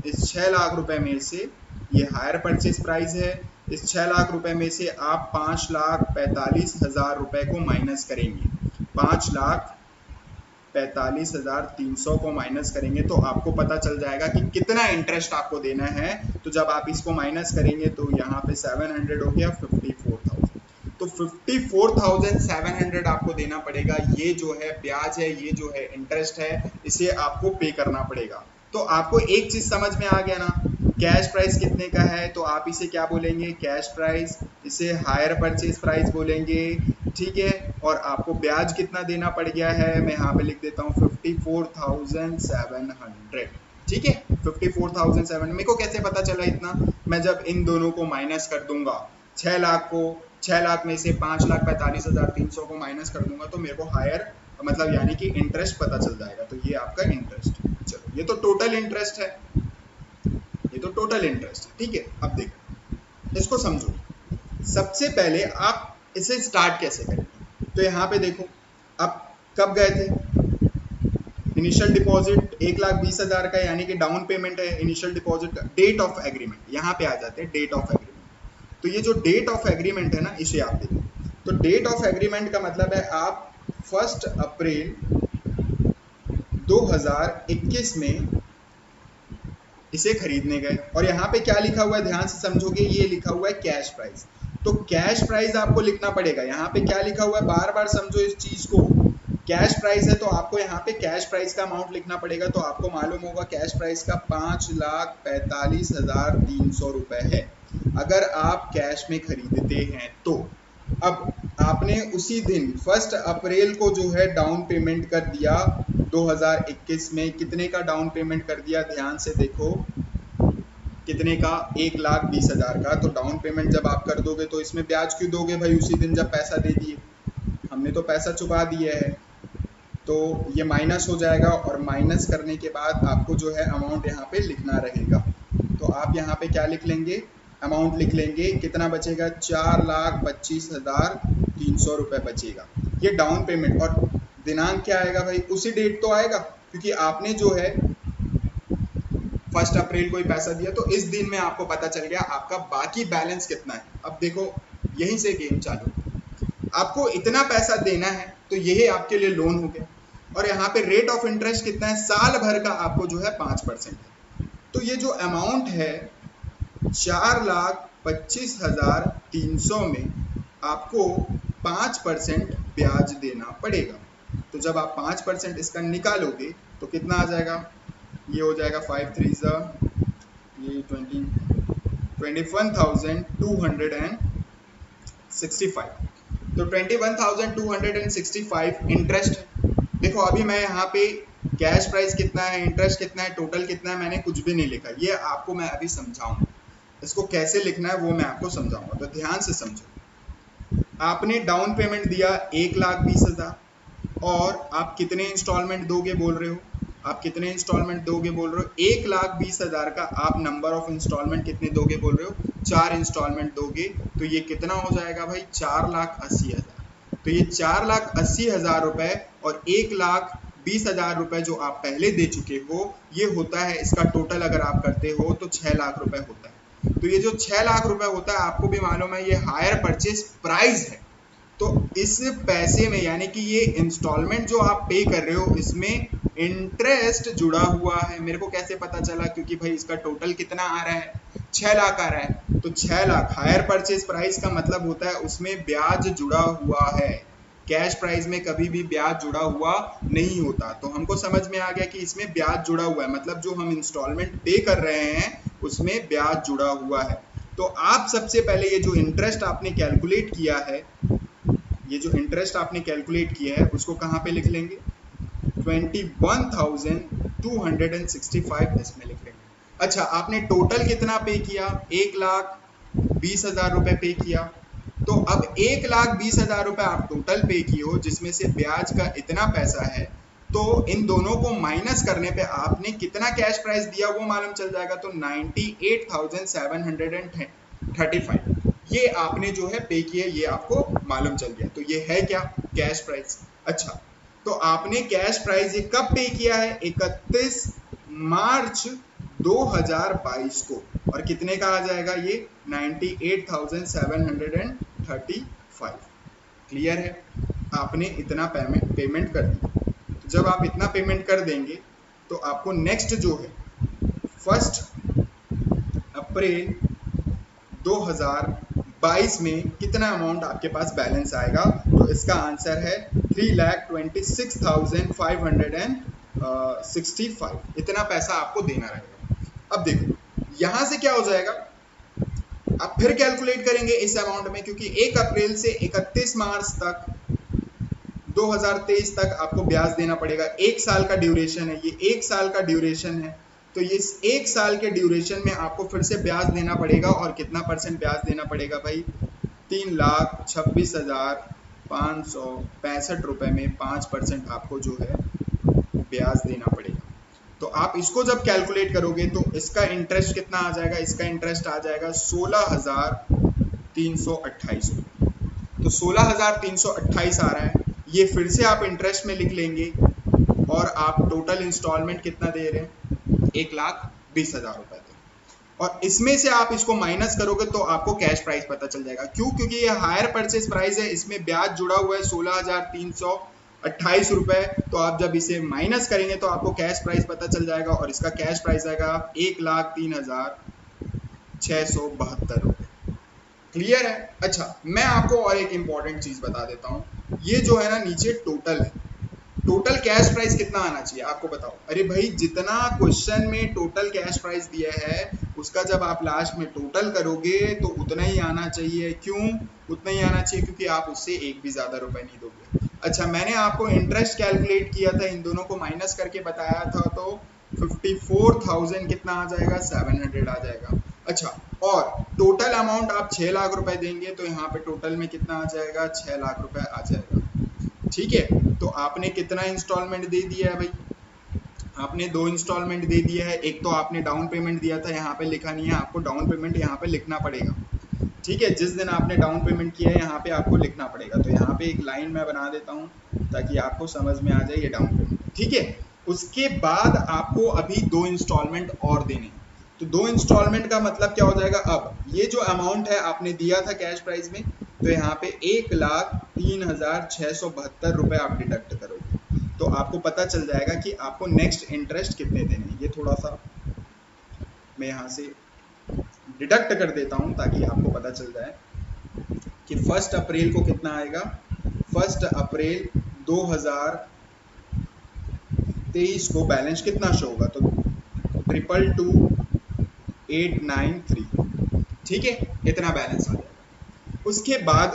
इस 6 लाख रुपए में से, ये हायर परचेज प्राइस है, इस 6 लाख रुपए में से आप 5,45,000 रुपए को माइनस करेंगे। 5,45,300 को माइनस करेंगे तो आपको पता चल जाएगा कि कितना इंटरेस्ट आपको देना है। तो जब आप इसको माइनस करेंगे तो यहाँ पे 700 हो गया 54,000। तो 54,700 आपको देना पड़ेगा। ये जो है ब्याज है, ये जो है इंटरेस्ट है, इसे आपको पे करना पड़ेगा। तो आपको एक चीज समझ में आ गया ना, कैश प्राइस कितने का है, तो आप इसे क्या बोलेंगे, कैश प्राइस। इसे हायर परचेज प्राइस बोलेंगे, ठीक है। और आपको ब्याज कितना देना पड़ गया है, मैं यहाँ पे लिख देता हूँ 54,700, ठीक है। 54,700 मेरे को कैसे पता चला इतना, मैं जब इन दोनों को माइनस कर दूंगा, 6 लाख को, 6 लाख में से 5,45,300 को माइनस कर दूंगा तो मेरे को हायर मतलब यानी कि इंटरेस्ट पता चल जाएगा। तो ये आपका इंटरेस्ट, चलो ये तो टोटल इंटरेस्ट है, ये तो टोटल इंटरेस्ट है, ठीक है। अब देखो इसको समझो, सबसे पहले आप इसे स्टार्ट कैसे करेंगे। तो यहाँ पे देखो, आप कब गए थे, इनिशियल डिपॉजिट 1,20,000 का, यानी कि डाउन पेमेंट है initial deposit. Date of agreement, यहाँ पे आ जाते हैं डेट ऑफ एग्रीमेंट। तो ये जो डेट ऑफ एग्रीमेंट है ना, इसे आप देखो। तो डेट ऑफ एग्रीमेंट का मतलब है आप 1 अप्रैल 2021 में इसे खरीदने गए। और यहाँ पे क्या लिखा हुआ है, ध्यान से समझोगे, ये लिखा हुआ है कैश प्राइस। तो कैश प्राइस आपको लिखना पड़ेगा। यहाँ पे क्या लिखा हुआ है, बार बार समझो इस चीज को, कैश प्राइस है तो आपको यहाँ पे कैश प्राइस का अमाउंट लिखना पड़ेगा। तो आपको मालूम होगा कैश प्राइस का 5,45,300 रुपए है अगर आप कैश में खरीदते हैं तो। अब आपने उसी दिन 1 अप्रैल को जो है डाउन पेमेंट कर दिया 2021 में। कितने का डाउन पेमेंट कर दिया, ध्यान से देखो, कितने का, 1,20,000 का। तो डाउन पेमेंट जब आप कर दोगे तो इसमें ब्याज क्यों दोगे भाई उसी दिन जब पैसा दे दिए, हमने तो पैसा चुका दिया है। तो ये माइनस हो जाएगा और माइनस करने के बाद आपको जो है अमाउंट यहाँ पे लिखना रहेगा। तो आप यहाँ पे क्या लिख लेंगे, अमाउंट लिख लेंगे, कितना बचेगा, 4,25,300 रुपये बचेगा। ये डाउन पेमेंट। और दिनांक क्या आएगा भाई, उसी डेट तो आएगा क्योंकि आपने जो है 1 अप्रैल को ही पैसा दिया, तो इस दिन में आपको पता चल गया आपका बाकी बैलेंस कितना है। अब देखो यहीं से गेम चालू, आपको इतना पैसा देना है तो यही आपके लिए लोन हो गया। और यहाँ पे रेट ऑफ इंटरेस्ट कितना है, साल भर का आपको जो है 5% है। तो ये जो अमाउंट है 4,25,300 में आपको 5% ब्याज देना पड़ेगा। तो जब आप 5% इसका निकालोगे तो कितना आ जाएगा, ये हो जाएगा 5 3 ये 21,265। तो 21,265 इंटरेस्ट है। देखो अभी मैं यहाँ पे कैश प्राइस कितना है, इंटरेस्ट कितना है, टोटल कितना है, मैंने कुछ भी नहीं लिखा। ये आपको मैं अभी समझाऊंगा, इसको कैसे लिखना है वो मैं आपको समझाऊंगा, तो ध्यान से समझो। आपने डाउन पेमेंट दिया 1,20,000 और आप कितने इंस्टॉलमेंट दोगे बोल रहे हो, आप कितने इंस्टॉलमेंट दोगे बोल रहे हो, 1,20,000 का आप नंबर ऑफ इंस्टॉलमेंट कितने दोगे बोल रहे हो, 4 इंस्टॉलमेंट दोगे। तो ये कितना हो जाएगा भाई, 4,80,000। तो ये 4,80,000 रुपए और 1,20,000 रुपए जो आप पहले दे चुके हो, ये होता है इसका टोटल। अगर आप करते हो तो 6 लाख रुपए होता है। तो ये जो 6 लाख रुपए होता है, आपको भी मालूम है ये हायर परचेज प्राइस है। तो इस पैसे में यानी कि ये इंस्टॉलमेंट जो आप पे कर रहे हो इसमें इंटरेस्ट जुड़ा हुआ है। मेरे को कैसे पता चला, क्योंकि भाई इसका टोटल कितना आ रहा है, 6 लाख आ रहा है। तो 6 लाख हायर परचेज प्राइस का मतलब होता है उसमें ब्याज जुड़ा हुआ है। कैश प्राइस में कभी भी ब्याज जुड़ा हुआ नहीं होता। तो हमको समझ में आ गया कि इसमें ब्याज जुड़ा हुआ है, मतलब जो हम इंस्टॉलमेंट पे कर रहे हैं उसमें ब्याज जुड़ा हुआ है। तो आप सबसे पहले ये जो इंटरेस्ट आपने कैलकुलेट किया है, ये जो इंटरेस्ट आपने कैलकुलेट किया है उसको कहाँ पे लिख लेंगे, 21,265 इसमें लिख लेंगे। अच्छा, आपने टोटल कितना पे किया, 1,20,000 रुपए पे किया। तो अब 1,20,000 रुपए आप टोटल पे किए हो, जिसमें से ब्याज का इतना पैसा है। तो इन दोनों को माइनस करने पे आपने कितना कैश प्राइस दिया वो मालूम चल जाएगा। तो 98,735 ये आपने जो है पे किए, ये आपको मालूम चल गया। तो ये है क्या, कैश प्राइस। अच्छा, तो आपने कैश प्राइस ये कब पे किया है, 31 मार्च 2022 को। और कितने का आ जाएगा ये, 98,735। क्लियर है, आपने इतना पेमेंट कर दिया। तो जब आप इतना पेमेंट कर देंगे तो आपको नेक्स्ट जो है 1 अप्रैल 2022 में कितना अमाउंट आपके पास बैलेंस आएगा। तो इसका आंसर है 3,26,565। इतना पैसा आपको देना रहेगा। अब देखो यहां से क्या हो जाएगा, आप फिर कैलकुलेट करेंगे इस अमाउंट में, क्योंकि 1 अप्रैल से 31 मार्च तक 2023 तक आपको ब्याज देना पड़ेगा। 1 साल का ड्यूरेशन है, ये 1 साल का ड्यूरेशन है। तो इस 1 साल के ड्यूरेशन में आपको फिर से ब्याज देना पड़ेगा। और कितना परसेंट ब्याज देना पड़ेगा भाई, 3,26,565 रुपए में 5% आपको जो है ब्याज देना पड़ेगा। तो आप इसको जब कैलकुलेट करोगे तो इसका इंटरेस्ट कितना आ जाएगा, इसका इंटरेस्ट आ जाएगा 16,328 रुपये। तो 16,328 आ रहा है, ये फिर से आप इंटरेस्ट में लिख लेंगे। और आप टोटल इंस्टॉलमेंट कितना दे रहे हैं, 1,20,000 रुपए थे। और इसमें से आप इसको माइनस करोगे तो आपको कैश प्राइस पता चल जाएगा। क्यों, क्योंकि ये हायर परचेज प्राइस है, इसमें ब्याज जुड़ा हुआ है 16,328 रुपए। तो आप जब इसे माइनस करेंगे तो आपको कैश प्राइस पता चल जाएगा। और इसका कैश प्राइस आएगा 1,03,672 रुपए। क्लियर है। अच्छा, मैं आपको और एक इंपॉर्टेंट चीज बता देता हूँ। ये जो है ना नीचे टोटल है, टोटल कैश प्राइस कितना आना चाहिए आपको बताओ। अरे भाई, जितना क्वेश्चन में टोटल कैश प्राइस दिया है उसका जब आप लास्ट में टोटल करोगे तो उतना ही आना चाहिए। क्यों उतना ही आना चाहिए, क्योंकि आप उससे एक भी ज्यादा रुपए नहीं दोगे। अच्छा, मैंने आपको इंटरेस्ट कैलकुलेट किया था, इन दोनों को माइनस करके बताया था। तो 54,000 कितना आ जाएगा, 700 आ जाएगा। अच्छा, और टोटल अमाउंट आप 6 लाख रुपए देंगे तो यहाँ पे टोटल में कितना आ जाएगा, 6 लाख रुपए आ जाएगा। ठीक है, तो आपने कितना इंस्टॉलमेंट दे दिया है भाई, आपने 2 इंस्टॉलमेंट दे दिया है। एक तो आपने डाउन पेमेंट दिया था, यहाँ पे लिखा नहीं है, आपको डाउन पेमेंट यहाँ पे लिखना पड़ेगा। ठीक है, जिस दिन आपने डाउन पेमेंट किया है यहाँ पे आपको लिखना पड़ेगा। तो यहाँ पे एक लाइन मैं बना देता हूँ ताकि आपको समझ में आ जाए ये डाउन पेमेंट। ठीक है, उसके बाद आपको अभी 2 इंस्टॉलमेंट और देने हैं। तो 2 इंस्टॉलमेंट का मतलब क्या हो जाएगा, अब ये जो अमाउंट है आपने दिया था कैश प्राइस में, तो यहाँ पे 1,03,672 रुपए आप डिडक्ट करोगे तो आपको पता चल जाएगा कि आपको नेक्स्ट इंटरेस्ट कितने देने हैं। ये थोड़ा सा मैं यहाँ से डिडक्ट कर देता हूँ ताकि आपको पता चल जाए कि 1 अप्रैल को कितना आएगा। 1 अप्रैल 2023 को बैलेंस कितना शो होगा, तो 222893। ठीक है, इतना बैलेंस आ जाएगा। उसके बाद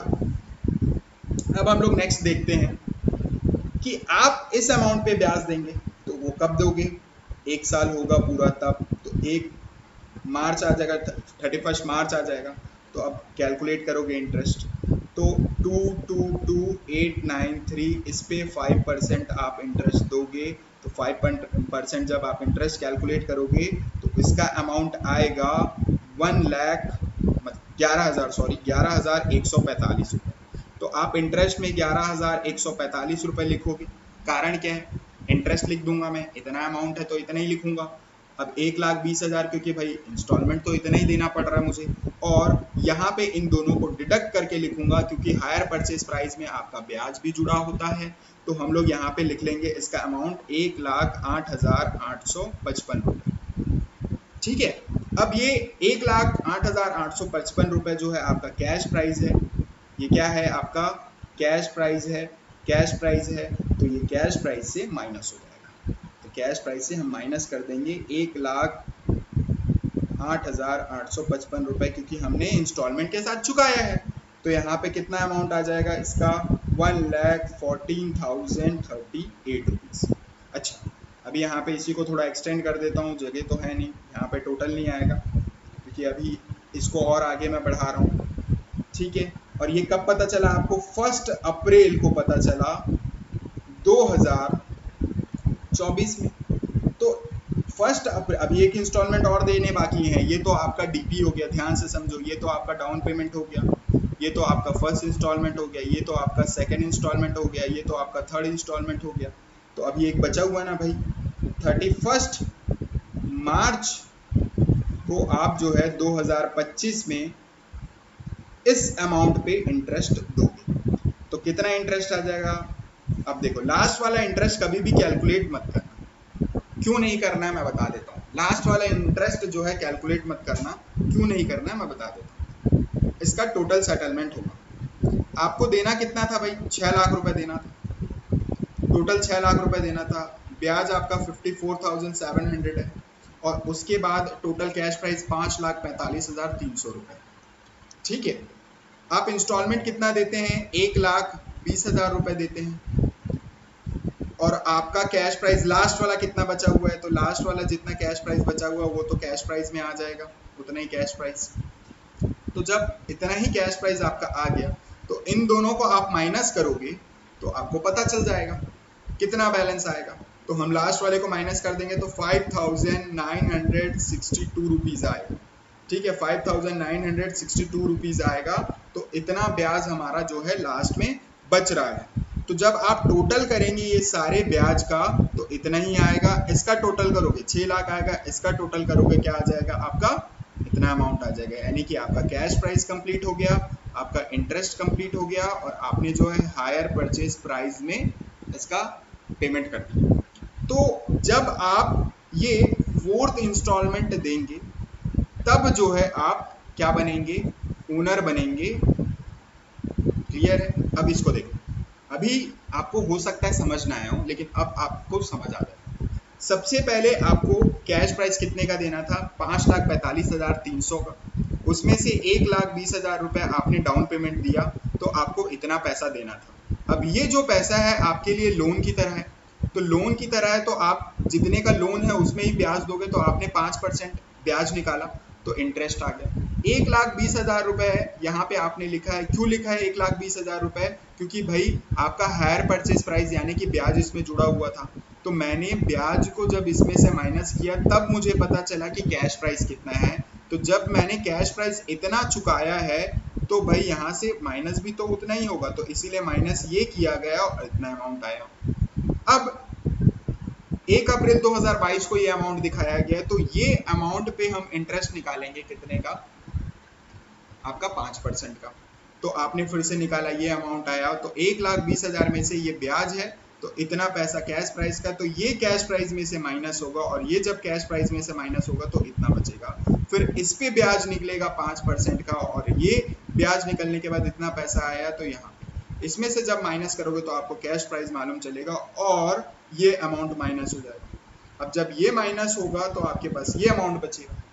अब हम लोग नेक्स्ट देखते हैं कि आप इस अमाउंट पे ब्याज देंगे तो वो कब दोगे, 1 साल होगा पूरा तब, तो 1 मार्च आ जाएगा, 31 मार्च आ जाएगा। तो अब कैलकुलेट करोगे इंटरेस्ट, तो 222893 इस पे 5% आप इंटरेस्ट दोगे। तो 5% जब आप इंटरेस्ट कैलकुलेट करोगे तो इसका अमाउंट आएगा 11,145 रुपये। तो आप इंटरेस्ट में 11,145 रुपये लिखोगे। कारण क्या है, इंटरेस्ट लिख दूंगा मैं, इतना अमाउंट है तो इतना ही लिखूंगा। अब 1,20,000 क्योंकि भाई इंस्टॉलमेंट तो इतना ही देना पड़ रहा है मुझे, और यहाँ पे इन दोनों को डिडक्ट करके लिखूंगा क्योंकि हायर परचेज प्राइस में आपका ब्याज भी जुड़ा होता है। तो हम लोग यहाँ पे लिख लेंगे इसका अमाउंट 1,08,855 रुपये। ठीक है, अब ये 1,08,855 रुपये जो है आपका कैश प्राइस है। ये क्या है, आपका कैश प्राइस है, कैश प्राइस है। तो ये कैश प्राइस से माइनस हो जाएगा। तो कैश प्राइस से हम माइनस कर देंगे 1,08,855 रुपये क्योंकि हमने इंस्टॉलमेंट के साथ चुकाया है। तो यहाँ पे कितना अमाउंट आ जाएगा इसका, 1,14,038 रुपीज़। अच्छा, अभी यहाँ पे इसी को थोड़ा एक्सटेंड कर देता हूँ, जगह तो है नहीं, यहाँ पे टोटल नहीं आएगा क्योंकि अभी इसको और आगे मैं बढ़ा रहा हूँ। ठीक है, और ये कब पता चला आपको, 1 अप्रैल को पता चला 2024 में। तो 1 अप्रैल, अभी एक इंस्टॉलमेंट और देने बाकी है। ये तो आपका डीपी हो गया, ध्यान से समझो, ये तो आपका डाउन पेमेंट हो गया, ये तो आपका 1st इंस्टॉलमेंट हो गया, ये तो आपका 2nd इंस्टॉलमेंट हो गया, ये तो आपका 3rd इंस्टॉलमेंट हो गया। तो अभी एक बचा हुआ ना भाई, 31 मार्च को आप जो है 2025 में इस अमाउंट पे इंटरेस्ट दोगे। तो कितना इंटरेस्ट आ जाएगा, अब देखो लास्ट वाला इंटरेस्ट कभी भी कैलकुलेट मत करना। क्यों नहीं करना है मैं बता देता हूँ। लास्ट वाला इंटरेस्ट जो है कैलकुलेट मत करना, क्यों नहीं करना है मैं बता देता हूँ। इसका टोटल सेटलमेंट होगा, आपको देना कितना था भाई, 6 लाख रुपए देना था, टोटल 6 लाख रुपए देना था। ब्याज आपका 54,700 है, और उसके बाद टोटल कैश प्राइस 5,45,300 रुपए। ठीक है, आप इंस्टॉलमेंट कितना देते हैं, 1,20,000 रुपए देते हैं, और आपका कैश प्राइस लास्ट वाला कितना बचा हुआ है, तो लास्ट वाला जितना कैश प्राइस बचा हुआ है वो तो कैश प्राइस में आ जाएगा, उतना ही कैश प्राइस। तो जब इतना ही कैश प्राइस आपका आ गया तो इन दोनों को आप माइनस करोगे तो आपको पता चल जाएगा कितना बैलेंस आएगा। तो हम लास्ट वाले को माइनस कर देंगे तो 5,962 रुपीज़ आएगा। ठीक है, 5,962 रुपीज़ आएगा। तो इतना ब्याज हमारा जो है लास्ट में बच रहा है। तो जब आप टोटल करेंगे ये सारे ब्याज का तो इतना ही आएगा। इसका टोटल करोगे 6 लाख आएगा, इसका टोटल करोगे क्या आ जाएगा, आपका इतना अमाउंट आ जाएगा। यानी कि आपका कैश प्राइस कंप्लीट हो गया, आपका इंटरेस्ट कंप्लीट हो गया, और आपने जो है हायर परचेज प्राइस में इसका पेमेंट कर दिया। तो जब आप ये 4th इंस्टॉलमेंट देंगे तब जो है आप क्या बनेंगे, ओनर बनेंगे। क्लियर है? अब इसको देखो, अभी आपको हो सकता है समझ ना आया हो, लेकिन अब आपको समझ आ जाए। सबसे पहले आपको कैश प्राइस कितने का देना था, 5,45,300 का। उसमें से 1,20,000 रुपये आपने डाउन पेमेंट दिया तो आपको इतना पैसा देना था। अब ये जो पैसा है आपके लिए लोन की तरह है, तो लोन की तरह है, तो आप जितने का लोन है उसमें ही ब्याज दोगे, तो आपने 5% ब्याज निकाला तो इंटरेस्ट आ गया। 1,20,000 रुपए है, यहाँ पे आपने लिखा है, क्यों लिखा है 1,20,000 रुपए? क्योंकि भाई आपका हायर परचेज प्राइस यानी कि ब्याज इसमें जुड़ा हुआ था, तो मैंने ब्याज को जब इसमें से माइनस किया तब मुझे पता चला कि कैश प्राइस कितना है। तो जब मैंने कैश प्राइस इतना चुकाया है तो भाई यहाँ से माइनस भी तो उतना ही होगा, तो इसीलिए माइनस ये किया गया और इतना अमाउंट आया। अब 1 अप्रैल 2022 को ये अमाउंट दिखाया गया, तो ये अमाउंट पे हम इंटरेस्ट निकालेंगे कितने का? आपका 5% का। तो आपने फिर से निकाला, ये अमाउंट आया, तो 1,20,000 में से ये ब्याज है, तो इतना पैसा कैश प्राइस का, तो ये कैश प्राइस में से माइनस होगा, और ये जब कैश प्राइस में से माइनस होगा तो इतना बचेगा। फिर इस पे ब्याज निकलेगा 5% का, और ये ब्याज निकलने के बाद इतना पैसा आया, तो यहाँ इसमें से जब माइनस करोगे तो आपको कैश प्राइस मालूम चलेगा और ये अमाउंट माइनस हो जाएगा। अब जब ये माइनस होगा तो आपके पास ये अमाउंट बचेगा।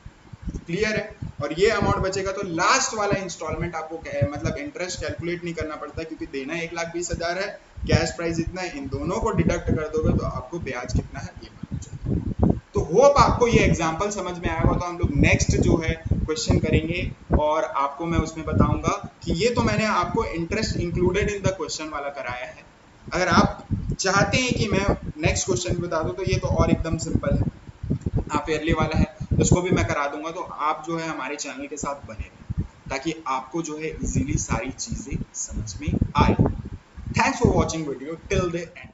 क्लियर है? और ये अमाउंट बचेगा तो लास्ट वाला इंस्टॉलमेंट आपको मतलब इंटरेस्ट कैलकुलेट नहीं करना पड़ता, क्योंकि देना 1,20,000 है, कैश प्राइस इतना है, इन दोनों को डिडक्ट कर दोगे तो आपको ब्याज कितना है ये मालूम चलेगा। तो होप आपको ये एग्जांपल समझ में आया होगा। तो हम लोग नेक्स्ट जो है क्वेश्चन करेंगे और आपको मैं उसमें बताऊंगा कि ये तो मैंने आपको interest included in the question वाला कराया है। अगर आप चाहते हैं कि मैं नेक्स्ट क्वेश्चन बता दूं तो ये तो और एकदम सिंपल है, आप ईयरली वाला है, उसको भी मैं करा दूंगा। तो आप जो है हमारे चैनल के साथ बने रहें ताकि आपको जो है इजीली सारी चीजें समझ में आए। Thanks for watching video till the end.